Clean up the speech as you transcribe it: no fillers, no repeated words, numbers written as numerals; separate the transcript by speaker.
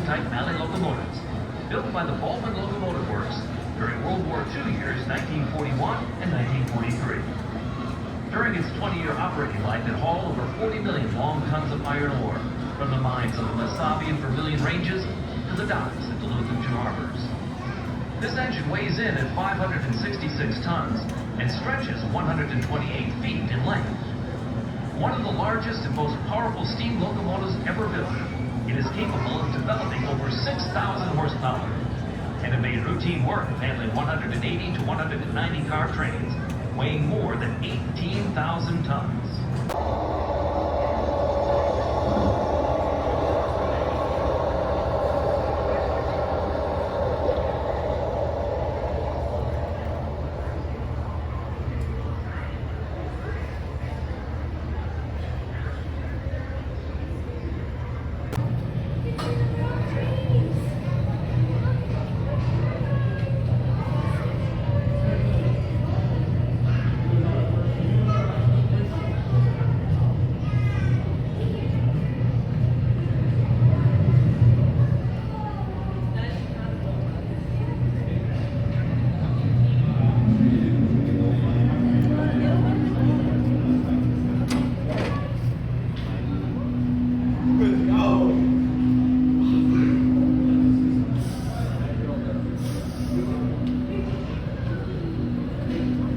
Speaker 1: type alley locomotives, built by the Baldwin Locomotive Works during World War II years 1941 and 1943. During its 20-year operating life, it hauled over 40 million long tons of iron ore from the mines of the Mesabi and Vermilion Ranges to the docks at Duluth and Two Harbors. This engine weighs in at 566 tons and stretches 128 feet in length. One of the largest and most powerful steam locomotives ever built, it is capable of developing over 6,000 horsepower, and it made routine work of handling 180 to 190 car trains weighing more than 18,000 tons.